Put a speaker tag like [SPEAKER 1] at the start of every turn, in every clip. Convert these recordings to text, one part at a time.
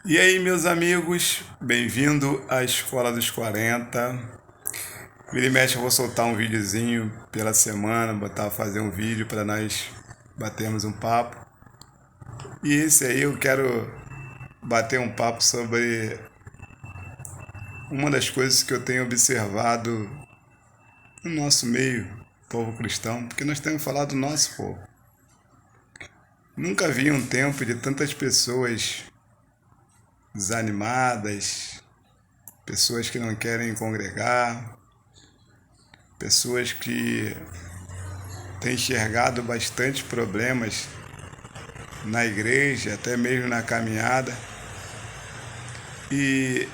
[SPEAKER 1] E aí, meus amigos, bem-vindo à Escola dos 40. Vira e mexe, eu vou soltar um videozinho pela semana, fazer um vídeo para nós batermos um papo. E esse aí eu quero bater um papo sobre uma das coisas que eu tenho observado no nosso meio, povo cristão, porque nós temos falado do nosso povo. Nunca vi um tempo de tantas pessoas desanimadas, pessoas que não querem congregar, pessoas que têm enxergado bastante problemas na igreja, até mesmo na caminhada. E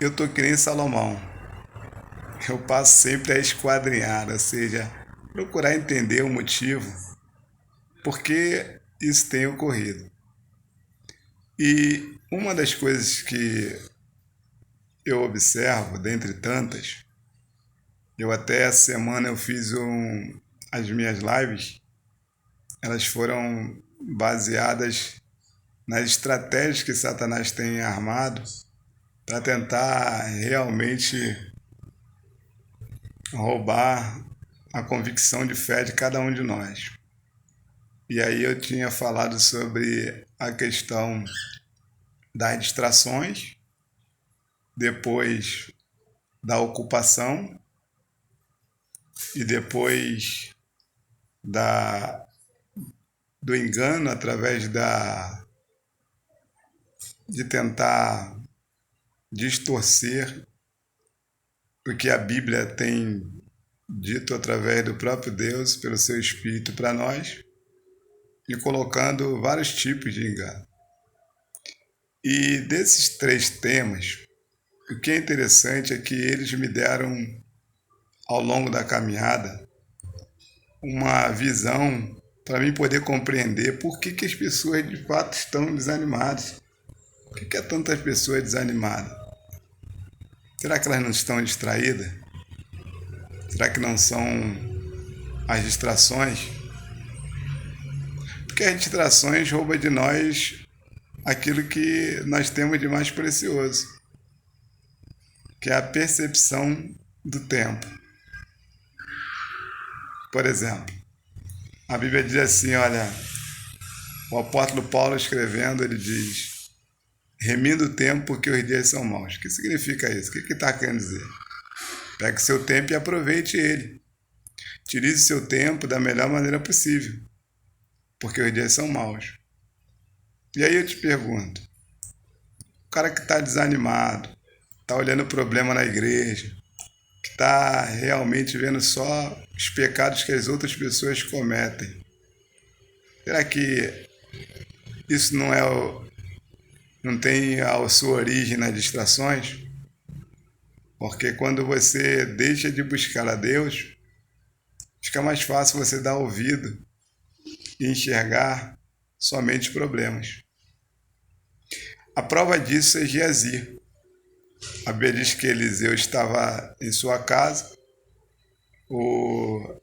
[SPEAKER 1] eu tô que nem Salomão. Eu passo sempre a esquadrinhar, ou seja, procurar entender o motivo por que isso tem ocorrido. E uma das coisas que eu observo, dentre tantas, eu até essa semana eu fiz as minhas lives, elas foram baseadas nas estratégias que Satanás tem armado para tentar realmente roubar a convicção de fé de cada um de nós. E aí eu tinha falado sobre a questão das distrações, depois da ocupação e depois da, do engano através de tentar distorcer o que a Bíblia tem dito através do próprio Deus, pelo seu Espírito para nós, e colocando vários tipos de engano. E desses três temas, o que é interessante é que eles me deram, ao longo da caminhada, uma visão para mim poder compreender por que as pessoas de fato estão desanimadas. Por que há tantas pessoas desanimadas? Será que elas não estão distraídas? Será que não são as distrações? Porque as distrações roubam de nós aquilo que nós temos de mais precioso, que é a percepção do tempo. Por exemplo, a Bíblia diz assim, olha, o apóstolo Paulo escrevendo, ele diz, remindo o tempo porque os dias são maus. O que significa isso? O que está querendo dizer? Pegue seu tempo e aproveite ele. Utilize seu tempo da melhor maneira possível, porque os dias são maus. E aí eu te pergunto, o cara que está desanimado, está olhando o problema na igreja, que está realmente vendo só os pecados que as outras pessoas cometem, será que isso não tem a sua origem nas distrações? Porque quando você deixa de buscar a Deus, fica mais fácil você dar ouvido e enxergar somente problemas. A prova disso é Geazi. A Bíblia diz que Eliseu estava em sua casa, o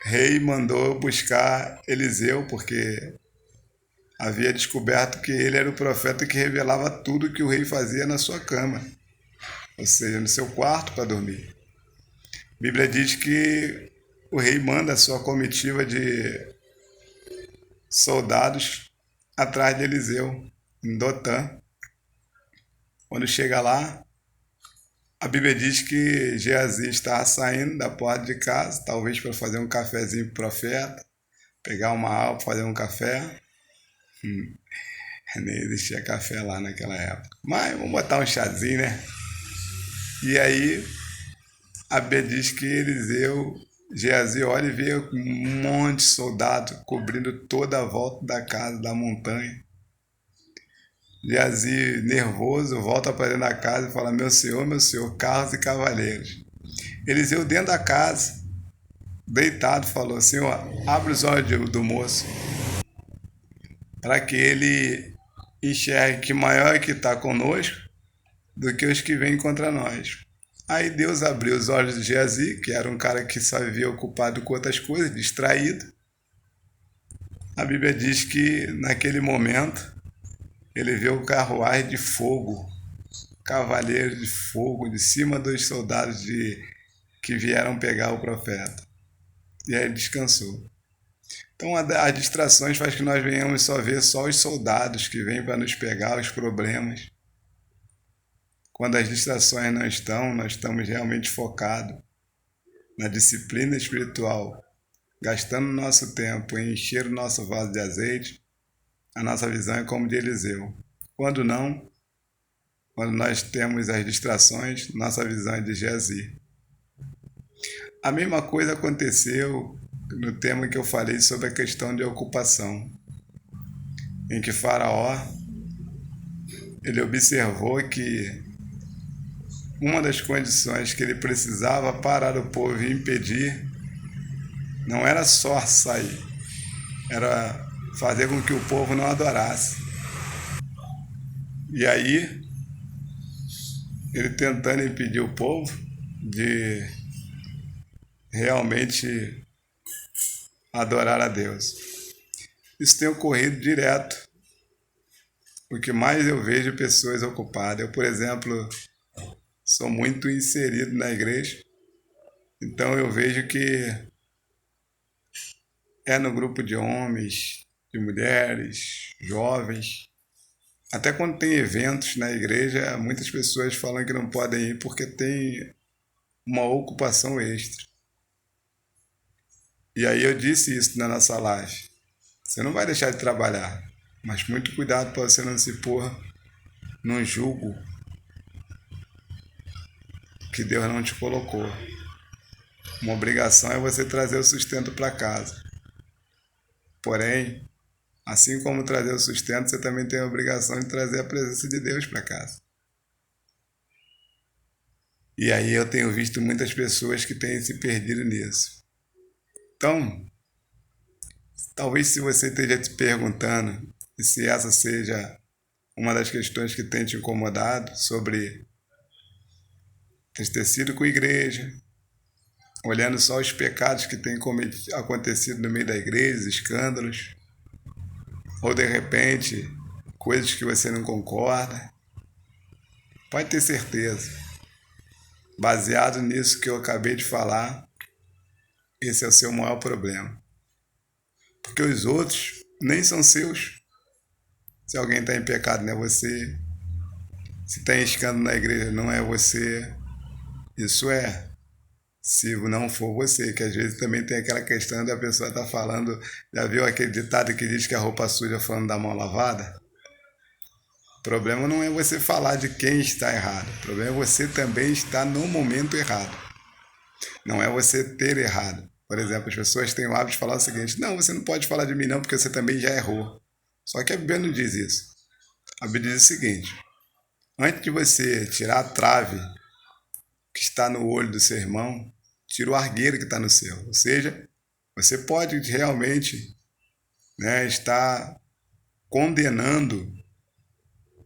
[SPEAKER 1] rei mandou buscar Eliseu porque havia descoberto que ele era o profeta que revelava tudo que o rei fazia na sua cama, ou seja, no seu quarto para dormir. A Bíblia diz que o rei manda a sua comitiva de soldados atrás de Eliseu, em Dotã. Quando chega lá, a Bíblia diz que Geazi estava saindo da porta de casa, talvez para fazer um cafezinho para o profeta, pegar uma água para fazer um café. Nem existia café lá naquela época. Mas vamos botar um chazinho, né? E aí a Bíblia diz que Geazi olha e vê um monte de soldado cobrindo toda a volta da casa, da montanha. Geazi, nervoso, volta para dentro da casa e fala, meu senhor, carros e cavaleiros. Eliseu dentro da casa, deitado, falou, Senhor, abre os olhos do moço, para que ele enxergue que maior é que está conosco do que os que vêm contra nós. Aí Deus abriu os olhos de Geazi, que era um cara que só vivia ocupado com outras coisas, distraído. A Bíblia diz que naquele momento ele viu carruagem de fogo, cavaleiros de fogo, de cima dos soldados que vieram pegar o profeta. E aí ele descansou. Então as distrações faz que nós venhamos só ver só os soldados que vêm para nos pegar, os problemas. Quando as distrações não estão, nós estamos realmente focados na disciplina espiritual, gastando nosso tempo em encher o nosso vaso de azeite. A nossa visão é como de Eliseu. Quando não, quando nós temos as distrações, nossa visão é de Geazi. A mesma coisa aconteceu no tema que eu falei sobre a questão de ocupação, em que Faraó ele observou que uma das condições que ele precisava parar o povo e impedir não era só sair, era fazer com que o povo não adorasse. E aí, ele tentando impedir o povo de realmente adorar a Deus. Isso tem ocorrido direto. O que mais eu vejo pessoas ocupadas. Eu, por exemplo, sou muito inserido na igreja, então eu vejo que é no grupo de homens, de mulheres, jovens. Até quando tem eventos na igreja, muitas pessoas falam que não podem ir porque tem uma ocupação extra. E aí eu disse isso na nossa live. Você não vai deixar de trabalhar, mas muito cuidado para você não se pôr num jugo que Deus não te colocou. Uma obrigação é você trazer o sustento para casa. Porém, assim como trazer o sustento, você também tem a obrigação de trazer a presença de Deus para casa. E aí eu tenho visto muitas pessoas que têm se perdido nisso. Então, talvez se você esteja te perguntando, e se essa seja uma das questões que tem te incomodado sobre ter sido com a igreja, olhando só os pecados que têm acontecido no meio da igreja, escândalos, ou de repente coisas que você não concorda, pode ter certeza, baseado nisso que eu acabei de falar, esse é o seu maior problema. Porque os outros nem são seus. Se alguém está em pecado, não é você. Se está em escândalo na igreja, não é você. Isso é, se não for você, que às vezes também tem aquela questão da pessoa estar falando, já viu aquele ditado que diz que a roupa suja falando da mão lavada? O problema não é você falar de quem está errado, o problema é você também estar no momento errado. Não é você ter errado. Por exemplo, as pessoas têm o hábito de falar o seguinte: não, você não pode falar de mim não, porque você também já errou. Só que a Bíblia não diz isso. A Bíblia diz o seguinte: antes de você tirar a trave que está no olho do seu irmão, tira o argueiro que está no seu. Ou seja, você pode realmente, estar condenando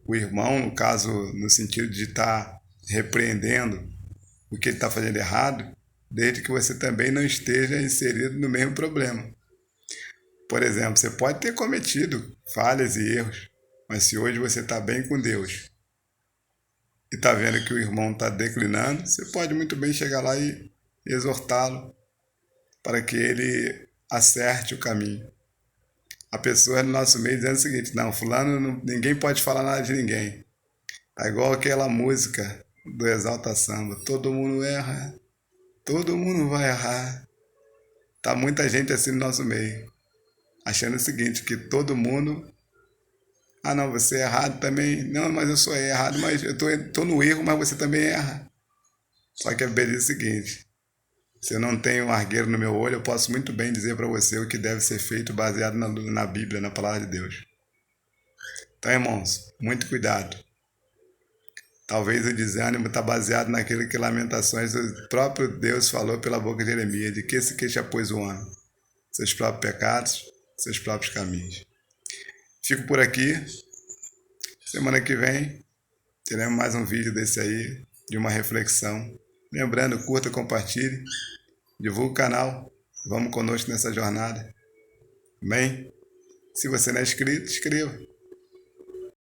[SPEAKER 1] o irmão, no caso, no sentido de estar repreendendo o que ele está fazendo errado, desde que você também não esteja inserido no mesmo problema. Por exemplo, você pode ter cometido falhas e erros, mas se hoje você está bem com Deus e está vendo que o irmão está declinando, você pode muito bem chegar lá e exortá-lo para que ele acerte o caminho. A pessoa no nosso meio dizendo o seguinte: não, fulano, ninguém pode falar nada de ninguém. É igual aquela música do Exalta Samba: todo mundo erra, todo mundo vai errar. Tá muita gente assim no nosso meio, achando o seguinte, que todo mundo... Ah, não, você é errado também. Não, mas eu sou errado, mas eu tô no erro, mas você também erra. Só que a Bíblia diz o seguinte: se eu não tenho um argueiro no meu olho, eu posso muito bem dizer para você o que deve ser feito baseado na Bíblia, na palavra de Deus. Então, irmãos, muito cuidado. Talvez o desânimo está baseado naquilo que Lamentações o próprio Deus falou pela boca de Jeremias: de que se queixa, pois, o homem? Seus próprios pecados, seus próprios caminhos. Fico por aqui. Semana que vem teremos mais um vídeo desse aí, de uma reflexão. Lembrando, curta, compartilhe, divulgue o canal. Vamos conosco nessa jornada. Amém? Se você não é inscrito, inscreva.